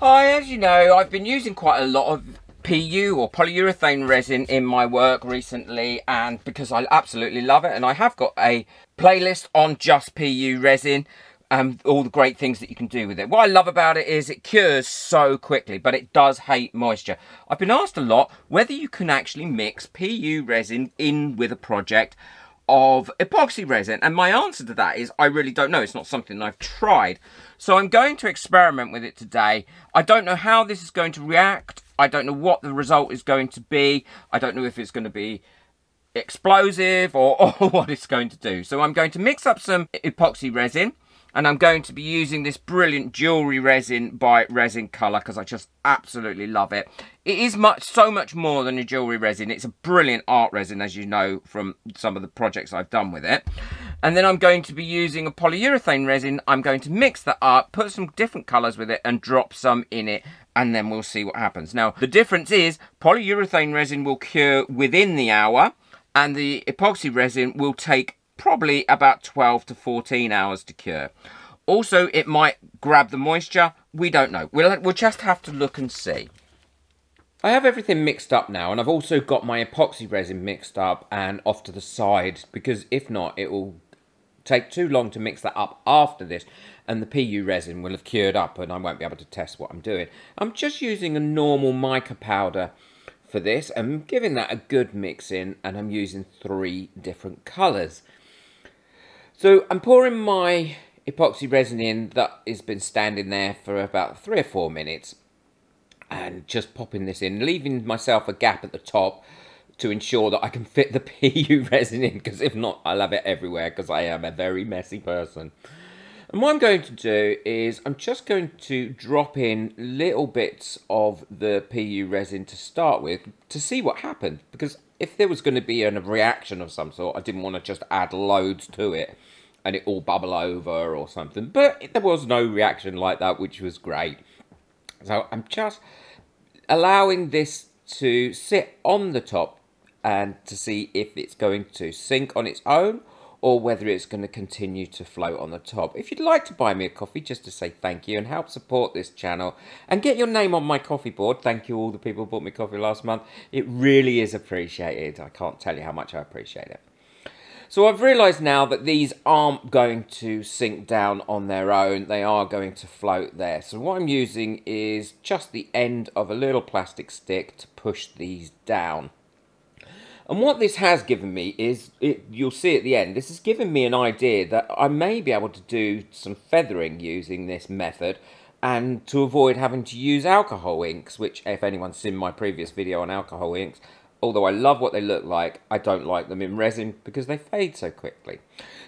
Hi, as you know, I've been using quite a lot of PU or polyurethane resin in my work recently, and because I absolutely love it, and I have got a playlist on just PU resin and all the great things that you can do with it. What I love about it is it cures so quickly, but it does hate moisture. I've been asked a lot whether you can actually mix PU resin in with a project of epoxy resin, and my answer to that is I really don't know. It's not something I've tried, so I'm going to experiment with it today. I don't know how this is going to react. I don't know what the result is going to be. I don't know if it's going to be explosive or what it's going to do. So I'm going to mix up some epoxy resin, and I'm going to be using this brilliant jewellery resin by Resin Colour because I just absolutely love it. It is so much more than a jewellery resin. It's a brilliant art resin, as you know from some of the projects I've done with it. And then I'm going to be using a polyurethane resin. I'm going to mix that up, put some different colours with it and drop some in it, and then we'll see what happens. Now, the difference is polyurethane resin will cure within the hour, and the epoxy resin will take probably about 12 to 14 hours to cure. Also, it might grab the moisture. We don't know. We'll just have to look and see. I have everything mixed up now, and I've also got my epoxy resin mixed up and off to the side, because if not, it will take too long to mix that up after this, and the PU resin will have cured up and I won't be able to test what I'm doing. I'm just using a normal mica powder for this. I'm giving that a good mix in, and I'm using 3 different colours. So I'm pouring my epoxy resin in that has been standing there for about 3 or 4 minutes, and just popping this in, leaving myself a gap at the top to ensure that I can fit the PU resin in, because if not, I'll have it everywhere because I am a very messy person. And what I'm going to do is I'm just going to drop in little bits of the PU resin to start with to see what happens, because if there was going to be a reaction of some sort, I didn't want to just add loads to it and it all bubble over or something. But there was no reaction like that, which was great. So I'm just allowing this to sit on the top and to see if it's going to sink on its own or whether it's going to continue to float on the top. If you'd like to buy me a coffee just to say thank you and help support this channel and get your name on my coffee board, thank you all the people who bought me coffee last month. It really is appreciated. I can't tell you how much I appreciate it. So I've realised now that these aren't going to sink down on their own. They are going to float there. So what I'm using is just the end of a little plastic stick to push these down. And what this has given me is, you'll see at the end, this has given me an idea that I may be able to do some feathering using this method, and to avoid having to use alcohol inks, which if anyone's seen my previous video on alcohol inks, although I love what they look like, I don't like them in resin because they fade so quickly.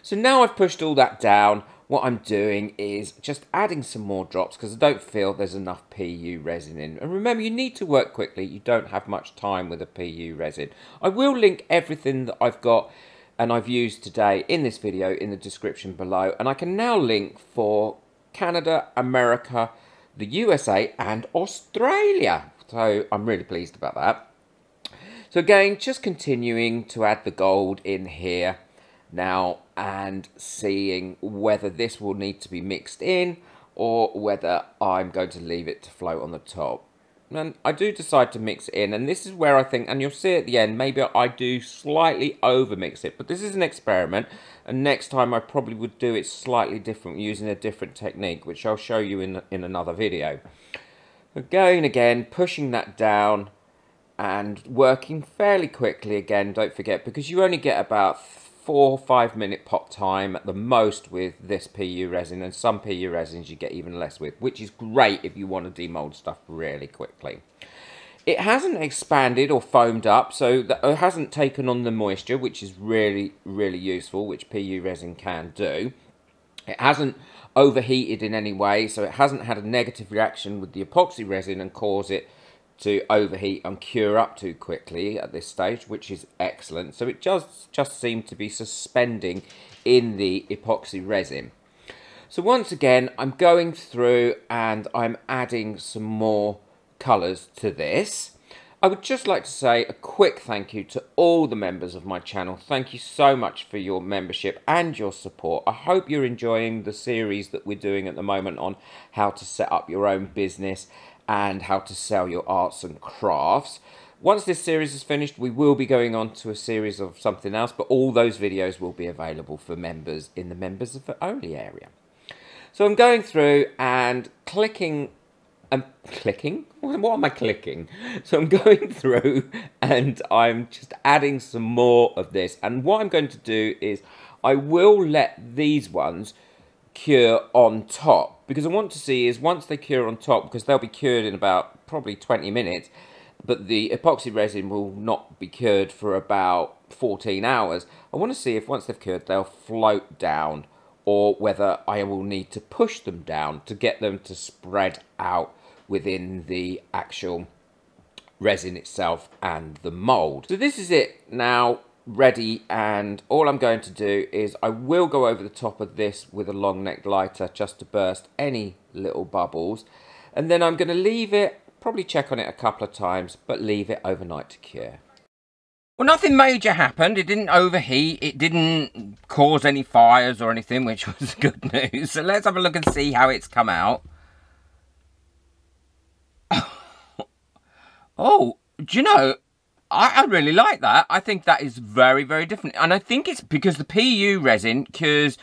So now I've pushed all that down, what I'm doing is just adding some more drops because I don't feel there's enough PU resin in. And remember, you need to work quickly. You don't have much time with a PU resin. I will link everything that I've got and I've used today in this video in the description below. And I can now link for Canada, America, the USA and Australia. So I'm really pleased about that. So again, just continuing to add the gold in here now and seeing whether this will need to be mixed in or whether I'm going to leave it to float on the top. And I do decide to mix it in, and this is where I think, and you'll see at the end, maybe I do slightly over mix it, but this is an experiment, and next time I probably would do it slightly different using a different technique, which I'll show you in another video. Again, pushing that down and working fairly quickly again, don't forget, because you only get about 4 or 5 minute pop time at the most with this PU resin, and some PU resins you get even less with, which is great if you want to demold stuff really quickly. It hasn't expanded or foamed up, so that it hasn't taken on the moisture, which is really useful, which PU resin can do. It hasn't overheated in any way, so it hasn't had a negative reaction with the epoxy resin and cause it to overheat and cure up too quickly at this stage, which is excellent. So it just seemed to be suspending in the epoxy resin. So once again, I'm going through and I'm adding some more colours to this. I would just like to say a quick thank you to all the members of my channel. Thank you so much for your membership and your support. I hope you're enjoying the series that we're doing at the moment on how to set up your own business and how to sell your arts and crafts. Once this series is finished, we will be going on to a series of something else, but all those videos will be available for members in the members of only area. So I'm going through and clicking. What am I clicking? So I'm going through and I'm just adding some more of this. And what I'm going to do is I will let these ones cure on top, because I want to see is once they cure on top, because they'll be cured in about probably 20 minutes, but the epoxy resin will not be cured for about 14 hours. I want to see if once they've cured they'll float down, or whether I will need to push them down to get them to spread out within the actual resin itself and the mould. So this is it now ready, and all I'm going to do is I will go over the top of this with a long neck lighter just to burst any little bubbles, and then I'm going to leave it, probably check on it a couple of times, but leave it overnight to cure. Well, nothing major happened. It didn't overheat. It didn't cause any fires or anything, which was good news. So let's have a look and see how it's come out. Oh, do you know, I really like that. I think that is very, very different. And I think it's because the PU resin cures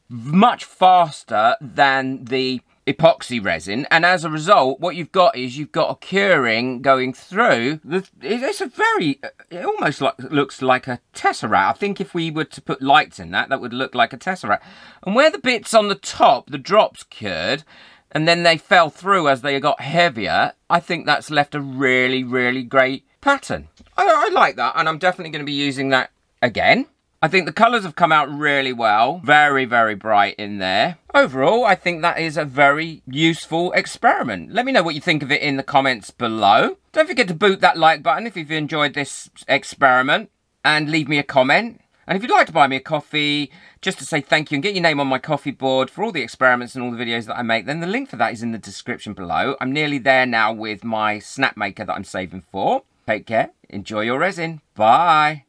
much faster than the epoxy resin, and as a result what you've got is you've got a curing going through. It's a very, it almost looks like a tesseract. I think if we were to put lights in that would look like a tesseract. And where the bits on the top, the drops cured and then they fell through as they got heavier, I think that's left a really, really great pattern. I like that, and I'm definitely going to be using that again. I think the colours have come out really well. Very, very bright in there. Overall, I think that is a very useful experiment. Let me know what you think of it in the comments below. Don't forget to boot that like button if you've enjoyed this experiment, and leave me a comment. And if you'd like to buy me a coffee, just to say thank you and get your name on my coffee board for all the experiments and all the videos that I make, then the link for that is in the description below. I'm nearly there now with my snap maker that I'm saving for. Take care. Enjoy your resin. Bye.